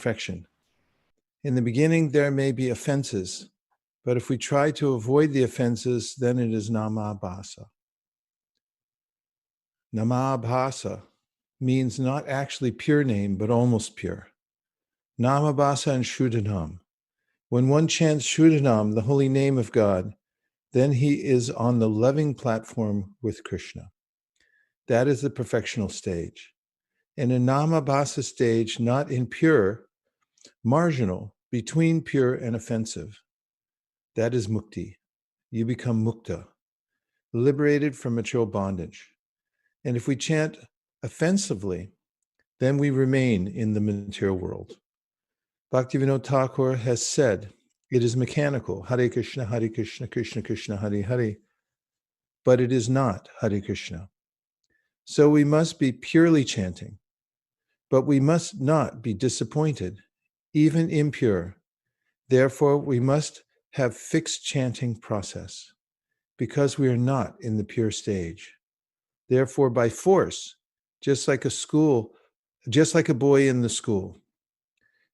perfection. In the beginning, there may be offenses, but if we try to avoid the offenses, then it is namabhasa. Namabhasa means not actually pure name, but almost pure. Namabhasa and Shuddhanam. When one chants Shuddhanam, the holy name of God, then he is on the loving platform with Krishna. That is the perfectional stage. In a Namabhasa stage, not impure, marginal, between pure and offensive, that is mukti. You become mukta, liberated from material bondage. And if we chant offensively, then we remain in the material world. Bhaktivinoda Thakur has said, it is mechanical, Hare Kṛṣṇa, Hare Kṛṣṇa, Krishna Krishna, Hare Hare, but it is not Hare Kṛṣṇa. So we must be purely chanting, but we must not be disappointed, even impure. Therefore, we must have fixed chanting process, because we are not in the pure stage. Therefore, by force, just like a boy in the school,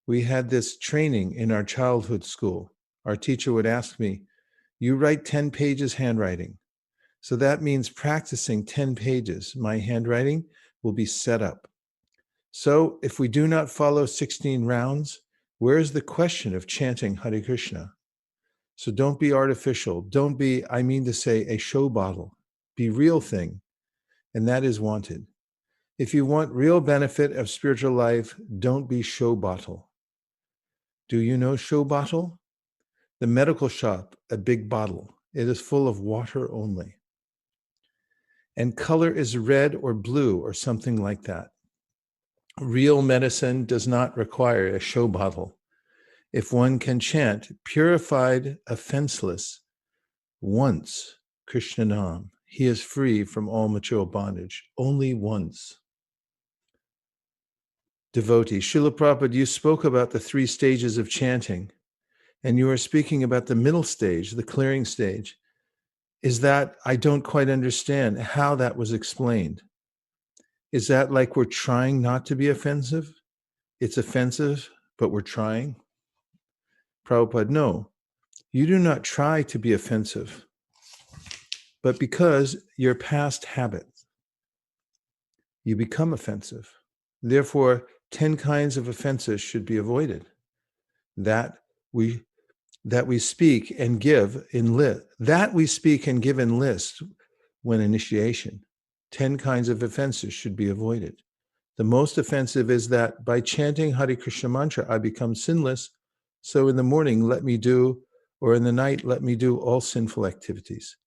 we had this training in our childhood school. Our teacher would ask me, you write 10 pages handwriting. So that means practicing 10 pages. My handwriting will be set up. So if we do not follow 16 rounds, where is the question of chanting Hare Kṛṣṇa? So don't be artificial. Don't be, I mean to say, a show bottle. Be real thing. And that is wanted. If you want real benefit of spiritual life, don't be show bottle. Do you know show bottle? The medical shop, a big bottle. It is full of water only. And color is red or blue or something like that. Real medicine does not require a show bottle. If one can chant purified, offenseless, once, Krishna Nam, he is free from all material bondage, only once. Devotee, Srila Prabhupada, you spoke about the 3 stages of chanting, and you are speaking about the middle stage, the clearing stage. Is that, I don't quite understand how that was explained. Is that like we're trying not to be offensive? It's offensive, but we're trying? Prabhupada, no, you do not try to be offensive, but because your past habits, you become offensive. Therefore, 10 kinds of offenses should be avoided. That we speak and give in list. That we speak and give in list when initiation. 10 kinds of offenses should be avoided. The most offensive is that by chanting Hare Kṛṣṇa mantra, I become sinless. So in the morning, let me do, or in the night, let me do all sinful activities.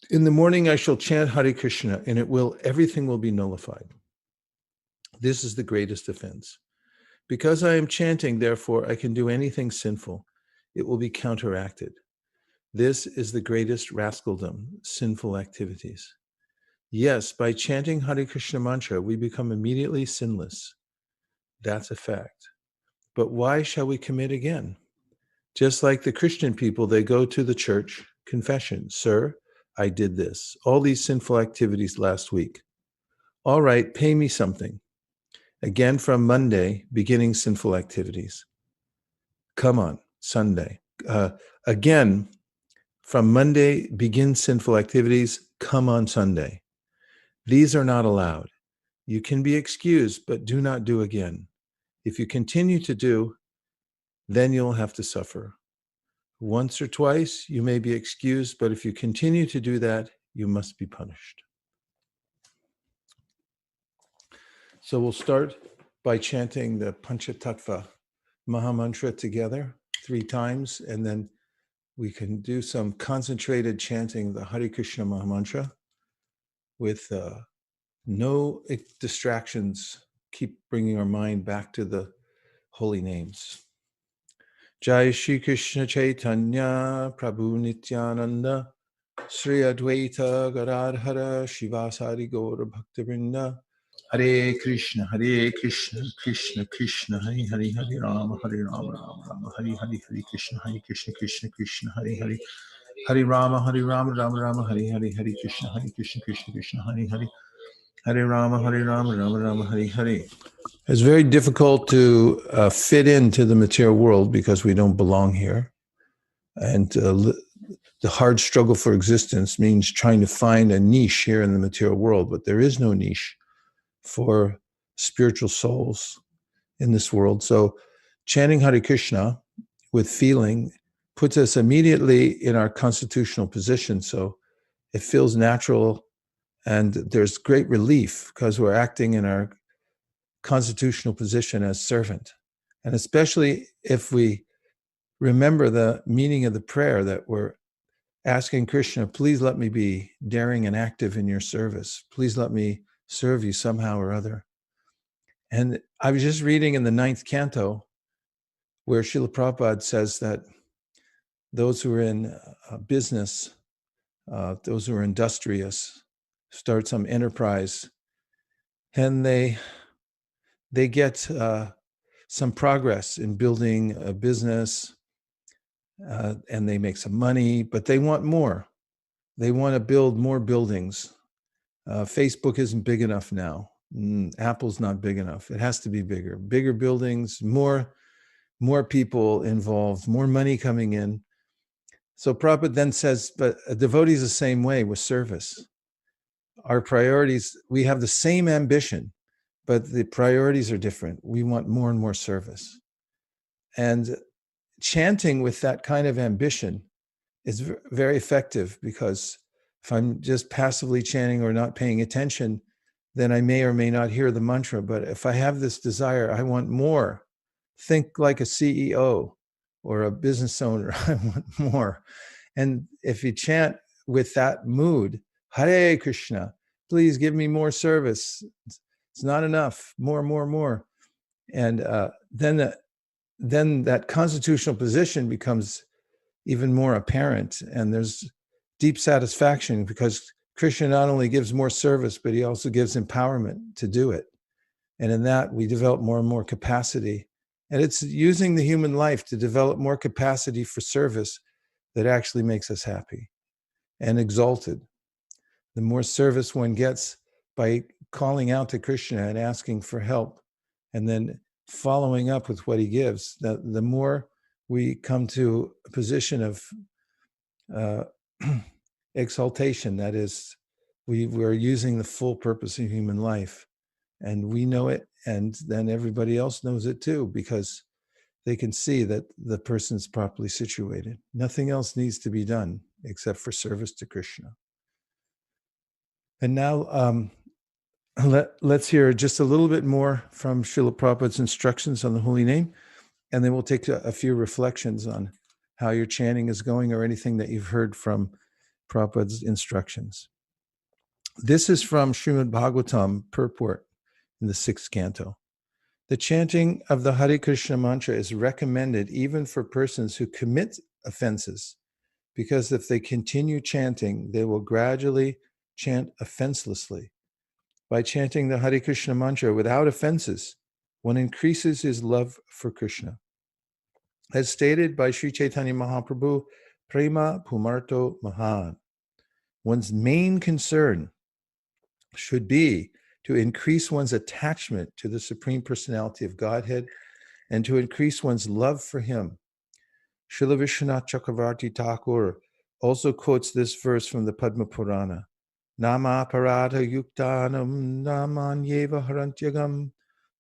In the morning, I shall chant Hare Kṛṣṇa, and everything will be nullified. This is the greatest offense. Because I am chanting, therefore, I can do anything sinful. It will be counteracted. This is the greatest rascaldom, sinful activities. Yes, by chanting Hare Kṛṣṇa mantra, we become immediately sinless. That's a fact. But why shall we commit again? Just like the Christian people, they go to the church, confession, sir, I did this, all these sinful activities last week. All right, pay me something. Again from Monday, beginning sinful activities. Come on, Sunday. Again, from Monday, begin sinful activities. Come on Sunday. These are not allowed. You can be excused, but do not do again. If you continue to do, then you'll have to suffer. Once or twice, you may be excused, but if you continue to do that, you must be punished. So we'll start by chanting the Panchatattva Mahamantra together 3 times, and then we can do some concentrated chanting the Hare Kṛṣṇa Mahamantra with no distractions. Keep bringing our mind back to the holy names. Jai Shri Krishna Chaitanya Prabhu Nityananda Sri Advaita Gadadhara Shivasari Gaura Bhaktivinoda Hare Kṛṣṇa, Krishna Krishna, Hare Hare, Hare Rama, Rama Hare Hare, Hare Kṛṣṇa, Krishna Krishna, Hare Hare, Hare Rama, Rama Rama, Hare Hare, Hare Kṛṣṇa, Krishna Krishna, Hare Hare, Hare Rama, Rama Rama, Hare Hare. It's very difficult to fit into the material world because we don't belong here. And the hard struggle for existence means trying to find a niche here in the material world, but there is no niche for spiritual souls in this world. So chanting Hare Krishna with feeling puts us immediately in our constitutional position. So it feels natural, and there's great relief because we're acting in our constitutional position as servant. And especially if we remember the meaning of the prayer that we're asking Krishna, please let me be daring and active in your service. Please let me serve you somehow or other. And I was just reading in the 9th canto where Srila Prabhupada says that those who are in business, those who are industrious, start some enterprise, and they get some progress in building a business, and they make some money, but they want more. They want to build more buildings. Facebook isn't big enough now. Apple's not big enough. It has to be bigger. Bigger buildings, more people involved, more money coming in. So Prabhupada then says, but a devotee is the same way with service. Our priorities, we have the same ambition, but the priorities are different. We want more and more service. And chanting with that kind of ambition is very effective, because if I'm just passively chanting or not paying attention, then I may or may not hear the mantra. But if I have this desire, I want more. Think like a CEO or a business owner. I want more. And if you chant with that mood, Hare Kṛṣṇa, please give me more service. It's not enough. More. And then that constitutional position becomes even more apparent, and there's deep satisfaction, because Krishna not only gives more service, but he also gives empowerment to do it. And in that, we develop more and more capacity. And it's using the human life to develop more capacity for service that actually makes us happy and exalted. The more service one gets by calling out to Krishna and asking for help, and then following up with what he gives, the more we come to a position of exaltation. That is, we're using the full purpose of human life, and we know it, and then everybody else knows it too, because they can see that the person's properly situated. Nothing else needs to be done except for service to Krishna. And now let's hear just a little bit more from Srila Prabhupada's instructions on the holy name, and then we'll take a few reflections on how your chanting is going, or anything that you've heard from Prabhupada's instructions. This is from Srimad Bhagavatam purport in the 6th canto. The chanting of the Hare Kṛṣṇa mantra is recommended even for persons who commit offenses, because if they continue chanting, they will gradually chant offenselessly. By chanting the Hare Kṛṣṇa mantra without offenses, one increases his love for Krishna. As stated by Sri Chaitanya Mahaprabhu, Prema Pumarto Mahan, one's main concern should be to increase one's attachment to the Supreme Personality of Godhead and to increase one's love for him. Srila Vishwanath Chakravarti Thakur also quotes this verse from the Padma Purana. Nama parada yuktanam namanyeva harantyagam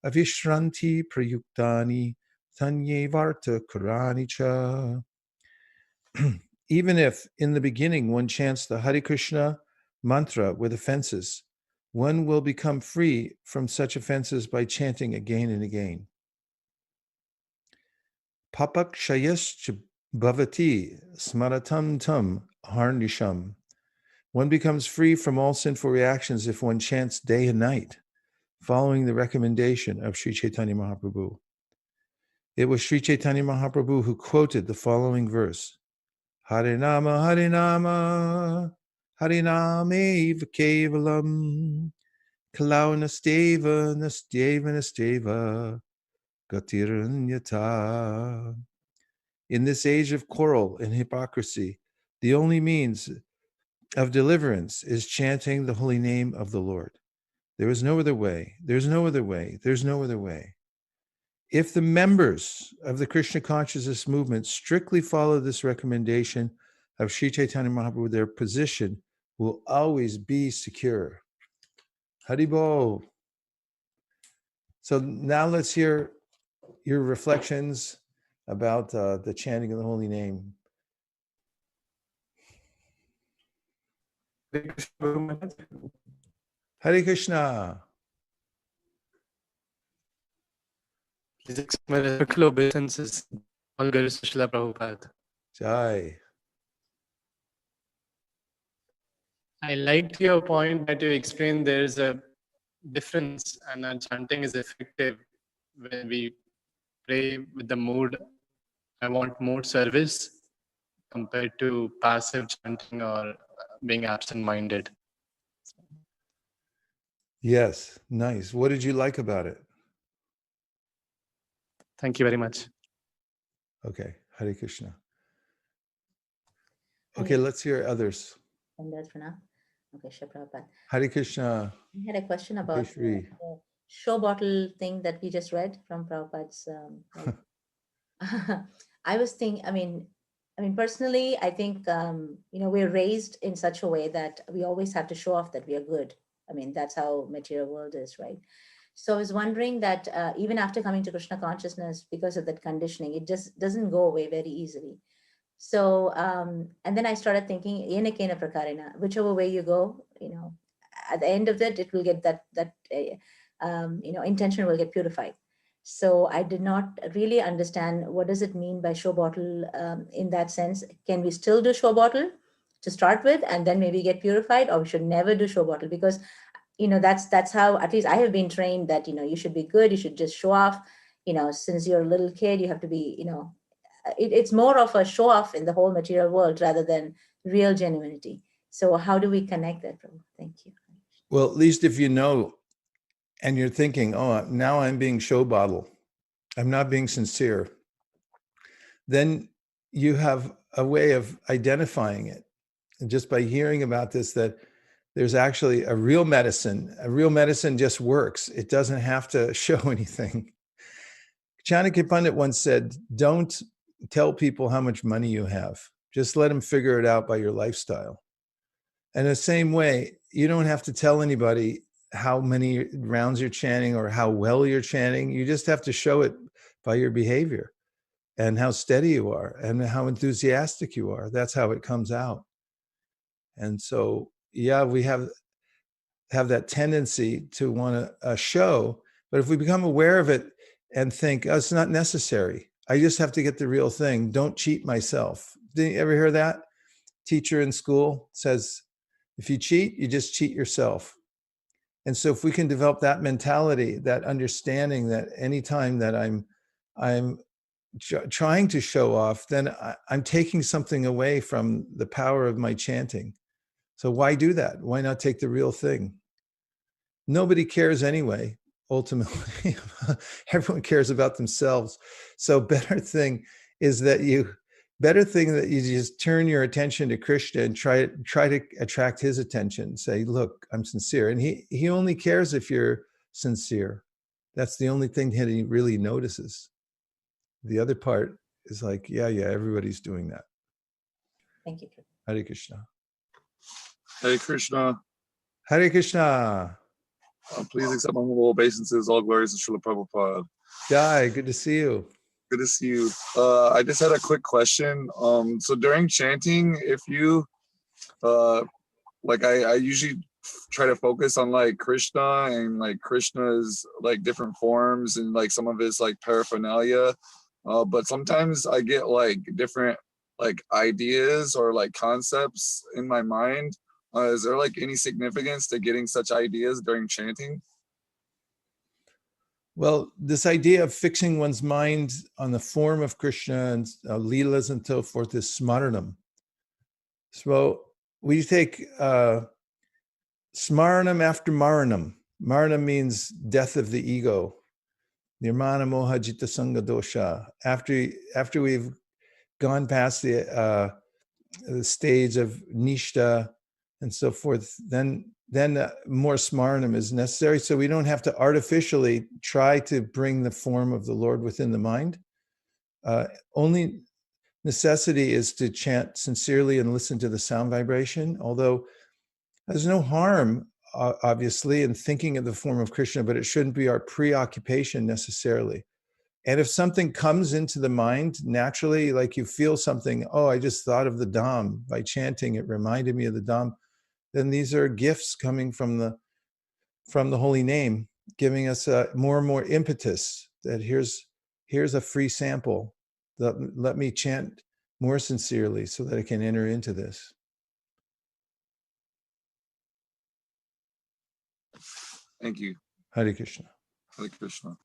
avishranti prayuktani tanyevarta karani cha. Even if in the beginning one chants the Hare Kṛṣṇa mantra with offenses, one will become free from such offenses by chanting again and again. Papakshayascha bhavati smaratam tam harnisham. One becomes free from all sinful reactions if one chants day and night, following the recommendation of Sri Chaitanya Mahaprabhu. It was Sri Chaitanya Mahaprabhu who quoted the following verse: Harinama, Harinama, Harinameva Kevalam, Kalau Nasteva, Nasteva, Nasteva, Gatiranyata. In this age of quarrel and hypocrisy, the only means of deliverance is chanting the holy name of the Lord. There is no other way. There's no other way. There's no other way. If the members of the Krishna consciousness movement strictly follow this recommendation of Sri Chaitanya Mahaprabhu, their position will always be secure. Haribol. So now let's hear your reflections about the chanting of the holy name. Hare Krishna. Please accept my respectful obeisances. All glories to Srila Prabhupada. Jai. I liked your point that you explained there is a difference and our chanting is effective when we pray with the mood, I want more service, compared to passive chanting or being absent-minded. Yes, nice. What did you like about it? Thank you very much. Okay, Hare Krishna. Okay, let's hear others. Okay, Shri Prabhupada. Hare Krishna. I had a question about Shri. the show bottle thing that we just read from Prabhupada's. I was thinking, I mean, personally, I think, we're raised in such a way that we always have to show off that we are good. I mean, that's how material world is, right? So I was wondering that even after coming to Krishna consciousness, because of that conditioning, it just doesn't go away very easily. So, and then I started thinking, yena kena prakarena, whichever way you go, at the end of it, it will get that intention will get purified. So I did not really understand what does it mean by show bottle in that sense. Can we still do show bottle to start with and then maybe get purified, or we should never do show bottle? Because, that's how, at least I have been trained that, you should be good. You should just show off, since you're a little kid, you have to be, it's more of a show off in the whole material world rather than real genuinity. So how do we connect that? Thank you. Well, at least if you know, and you're thinking, oh, now I'm being show bottle, I'm not being sincere, then you have a way of identifying it. And just by hearing about this, that there's actually a real medicine. A real medicine just works. It doesn't have to show anything. Chanakya Pandit once said, don't tell people how much money you have. Just let them figure it out by your lifestyle. And the same way, you don't have to tell anybody how many rounds you're chanting or how well you're chanting. You just have to show it by your behavior and how steady you are and how enthusiastic you are. That's how it comes out. And so, yeah, we have that tendency to want to show, but if we become aware of it and think, oh, it's not necessary, I just have to get the real thing, don't cheat myself. Did you ever hear that? Teacher in school says, if you cheat, you just cheat yourself. And so if we can develop that mentality, that understanding that anytime that I'm trying to show off, then I'm taking something away from the power of my chanting. So why do that? Why not take the real thing? Nobody cares anyway, ultimately. Everyone cares about themselves. So better thing that you just turn your attention to Krishna and try to attract his attention. Say, look, I'm sincere. And he only cares if you're sincere. That's the only thing that he really notices. The other part is like, yeah, everybody's doing that. Thank you. Hare Krishna. Hare Kṛṣṇa. Hare Krishna. Please accept my humble obeisances. All glories to Srila Prabhupada. Jai, good to see you. Good to see you. I just had a quick question. So during chanting, if you, I usually try to focus on like Krishna and like Krishna's like different forms and like some of his like paraphernalia. But sometimes I get like different like ideas or like concepts in my mind. Is there like any significance to getting such ideas during chanting? Well, this idea of fixing one's mind on the form of Krishna and Leelas and so forth is smaranam. So we take smaranam after maranam. Maranam means death of the ego. Nirmana moha jita sangha dosha. After we've gone past the stage of nishta and so forth, then then more smaranam is necessary. So we don't have to artificially try to bring the form of the Lord within the mind. Only necessity is to chant sincerely and listen to the sound vibration, although there's no harm, obviously, in thinking of the form of Krishna, but it shouldn't be our preoccupation necessarily. And if something comes into the mind naturally, like you feel something, oh, I just thought of the Dham by chanting, it reminded me of the Dham, then these are gifts coming from the holy name, giving us more and more impetus that here's a free sample. Let me chant more sincerely so that I can enter into this. Thank you. Hare Kṛṣṇa. Hare Kṛṣṇa.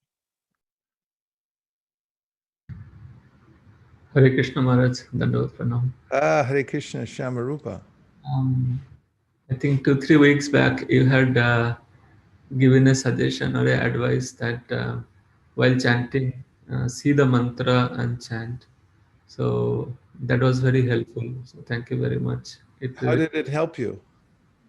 Hare Krishna Maharaj, Dandavat Pranam. Hare Kṛṣṇa Shamarupa. I think 2-3 weeks back you had given a suggestion or a advice that while chanting, see the mantra and chant. So that was very helpful. So thank you very much. How did it help you?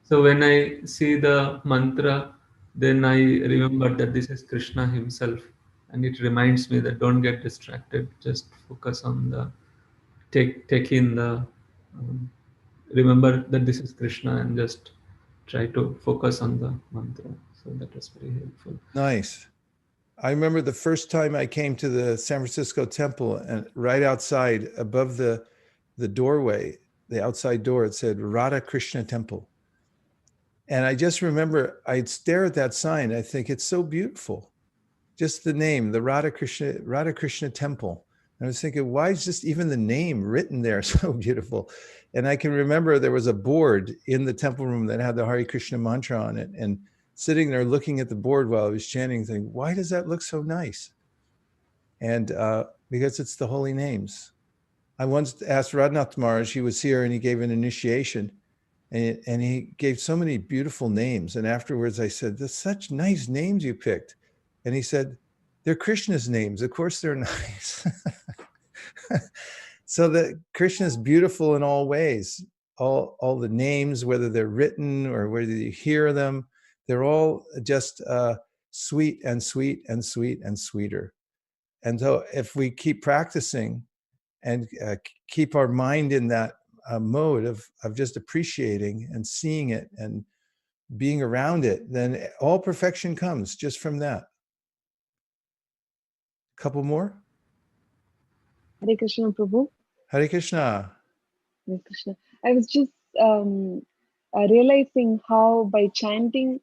So when I see the mantra, then I remember that this is Krishna himself, and it reminds me that don't get distracted. Just focus on the take in the remember that this is Krishna and just try to focus on the mantra. So that was very helpful. Nice. I remember the first time I came to the San Francisco temple, and right outside, above the doorway, the outside door, it said Radha Krishna Temple. And I just remember I'd stare at that sign. I think it's so beautiful. Just the name, the Radha Krishna Temple. And I was thinking, why is just even the name written there so beautiful? And I can remember there was a board in the temple room that had the Hare Kṛṣṇa mantra on it. And sitting there looking at the board while I was chanting, thinking, why does that look so nice? And because it's the holy names. I once asked Radhanath Maharaj, he was here and he gave an initiation. And he gave so many beautiful names. And afterwards I said, there's such nice names you picked. And he said, they're Krishna's names. Of course they're nice. So that Krishna is beautiful in all ways. All the names, whether they're written or whether you hear them, they're all just sweet and sweet and sweet and sweeter. And so if we keep practicing and keep our mind in that mode of just appreciating and seeing it and being around it, then all perfection comes just from that. A couple more? Hare Krishna, Prabhu. Hare Kṛṣṇa. Hare Krishna. I was just realizing how by chanting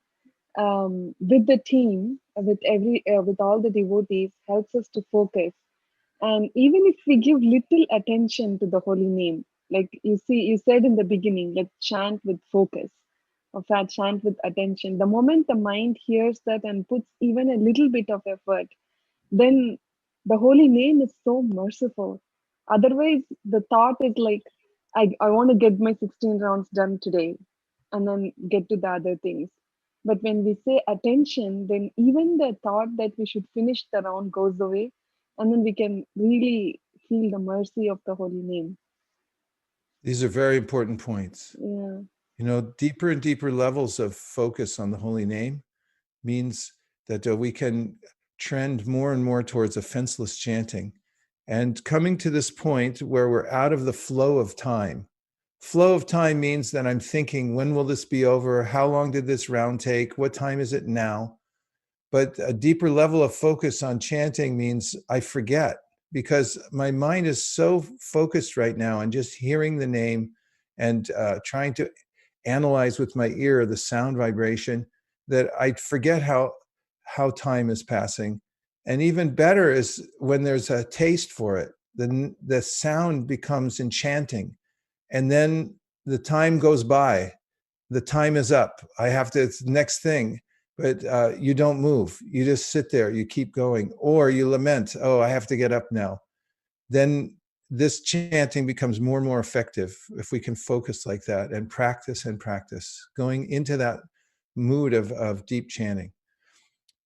with the team, with all the devotees, helps us to focus. And even if we give little attention to the holy name, like you said in the beginning, let's chant with focus, or chant with attention. The moment the mind hears that and puts even a little bit of effort, then the holy name is so merciful. Otherwise, the thought is like, I want to get my 16 rounds done today and then get to the other things. But when we say attention, then even the thought that we should finish the round goes away, and then we can really feel the mercy of the holy name. These are very important points. Yeah. You know, deeper and deeper levels of focus on the holy name means that we can trend more and more towards offenseless chanting. And coming to this point where we're out of the flow of time. Flow of time means that I'm thinking, when will this be over? How long did this round take? What time is it now? But a deeper level of focus on chanting means I forget, because my mind is so focused right now on just hearing the name and trying to analyze with my ear the sound vibration, that I forget how time is passing. And even better is when there's a taste for it, then the sound becomes enchanting. And then the time goes by, the time is up. I have to, it's the next thing, but you don't move. You just sit there, you keep going, or you lament, oh, I have to get up now. Then this chanting becomes more and more effective if we can focus like that and practice, going into that mood of deep chanting.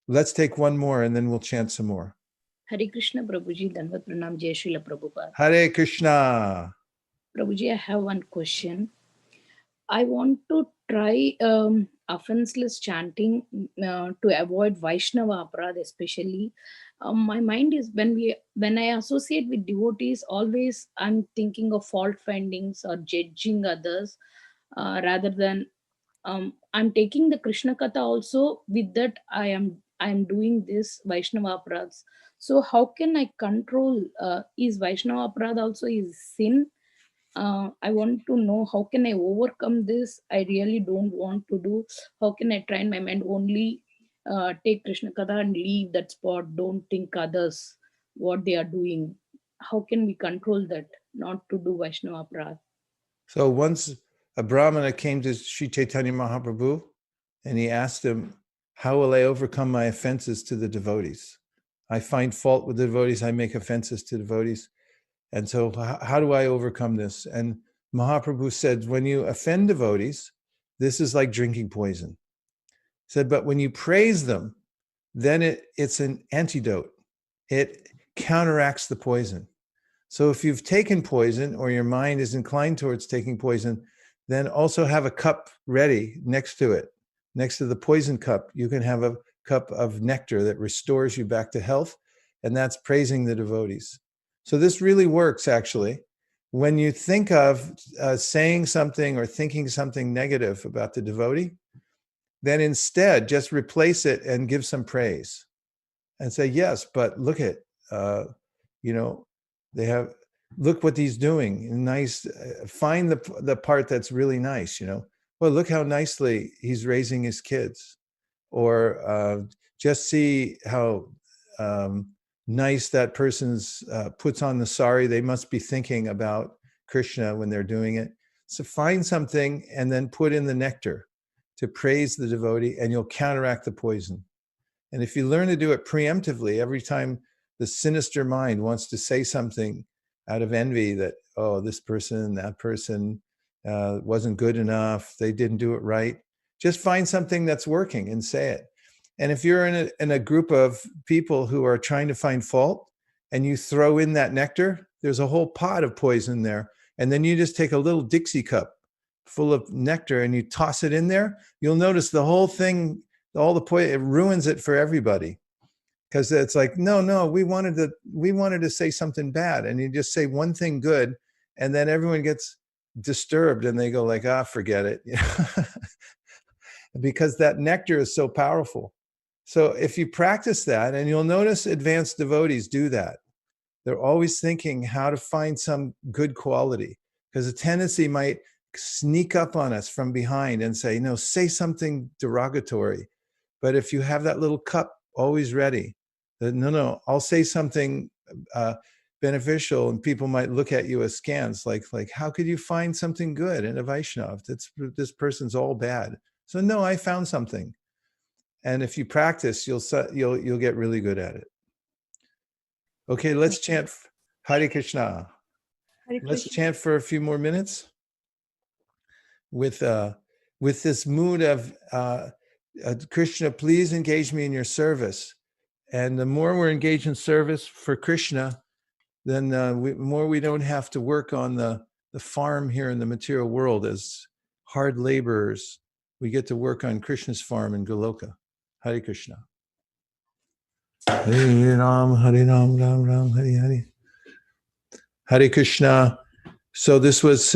Let's take one more and then we'll chant some more. Hare Kṛṣṇa, Prabhuji, Dandavat Pranam, Jai Srila Prabhupada. Hare Kṛṣṇa. Prabhuji, I have one question. I want to try offenseless chanting to avoid Vaishnava aparadha, especially. My mind is when I associate with devotees, always I'm thinking of fault findings or judging others, rather than I'm taking the Krishna Katha also. With that, I am doing this Vaishnava aparadhas. So how can I control? Is Vaishnava aparadha also is sin? I want to know how can I overcome this. I really don't want to do. How can I train my mind only take Krishna Katha and leave that spot? Don't think others what they are doing. How can we control that? Not to do Vaishnava aparadha. So once a Brahmana came to Sri Chaitanya Mahaprabhu and he asked him, how will I overcome my offenses to the devotees? I find fault with the devotees, I make offenses to devotees. And so how do I overcome this? And Mahaprabhu said, when you offend devotees, this is like drinking poison. He said, but when you praise them, then it's an antidote. It counteracts the poison. So if you've taken poison or your mind is inclined towards taking poison, then also have a cup ready next to it. Next to the poison cup, you can have a cup of nectar that restores you back to health, and that's praising the devotees. So this really works, actually. When you think of saying something or thinking something negative about the devotee, then instead just replace it and give some praise and say, yes, but look at, they have, look what he's doing. Nice. Find the part that's really nice, Well, look how nicely he's raising his kids. Or just see how nice that person's puts on the sari. They must be thinking about Krishna when they're doing it. So find something and then put in the nectar to praise the devotee, and you'll counteract the poison. And if you learn to do it preemptively, every time the sinister mind wants to say something out of envy that, oh, this person, that person wasn't good enough, they didn't do it right, just find something that's working and say it. And if you're in a group of people who are trying to find fault and you throw in that nectar, there's a whole pot of poison there. And then you just take a little Dixie cup full of nectar and you toss it in there, you'll notice the whole thing, all the poison, it ruins it for everybody. Because it's like, no, we wanted to say something bad, and you just say one thing good, and then everyone gets disturbed and they go like, forget it. Because that nectar is so powerful. So if you practice that, and you'll notice advanced devotees do that, they're always thinking how to find some good quality, because a tendency might sneak up on us from behind and say, no, say something derogatory. But if you have that little cup always ready, that no, I'll say something beneficial, and people might look at you askance, like how could you find something good in a Vaishnav? This person's all bad. So no, I found something. And if you practice, you'll get really good at it. Okay, let's chant Hare Kṛṣṇa. Let's chant for a few more minutes with this mood of Krishna, please engage me in your service. And the more we're engaged in service for Krishna, then more we don't have to work on the farm here in the material world as hard laborers. We get to work on Krishna's farm in Goloka. Hare Kṛṣṇa. Hare Ram, Ram Ram, Hare Hare. Hare Kṛṣṇa. So this was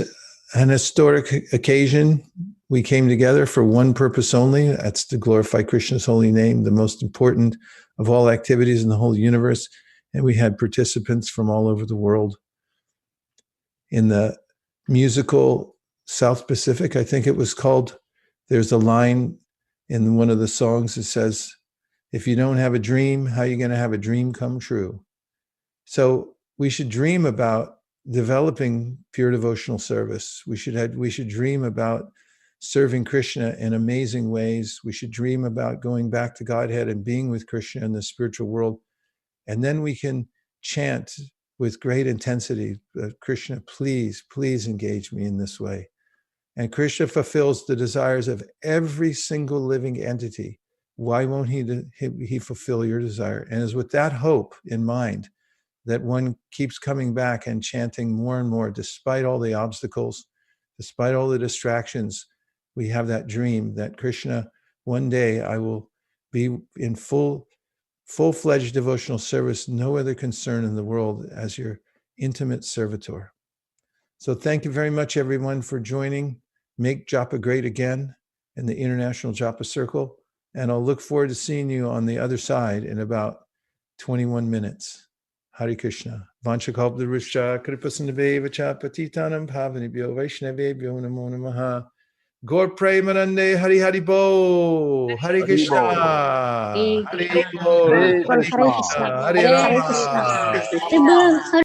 an historic occasion. We came together for one purpose only. That's to glorify Krishna's holy name, the most important of all activities in the whole universe. And we had participants from all over the world. In the musical South Pacific, I think it was called, there's a line in one of the songs that says, if you don't have a dream, how are you going to have a dream come true? So we should dream about developing pure devotional service. We should dream about serving Krishna in amazing ways. We should dream about going back to Godhead and being with Krishna in the spiritual world. And then we can chant with great intensity, Krishna, please, please engage me in this way. And Krishna fulfills the desires of every single living entity. Why won't he fulfill your desire? And it's with that hope in mind that one keeps coming back and chanting more and more, despite all the obstacles, despite all the distractions. we have that dream that Krishna, one day I will be in full-fledged devotional service, no other concern in the world as your intimate servitor. So thank you very much, everyone, for joining. Make Japa great again in the International Japa Circle. And I'll look forward to seeing you on the other side in about 21 minutes. Hare Kṛṣṇa. Vanchakalpataruscha kripasindhaveva patitanam pavanebhyo vaishnavebhyo namo namaha. Gaur Premanande Hari Hari Bo. Hare Kṛṣṇa. Hare Bo. Hare Krishna. Hare Rama.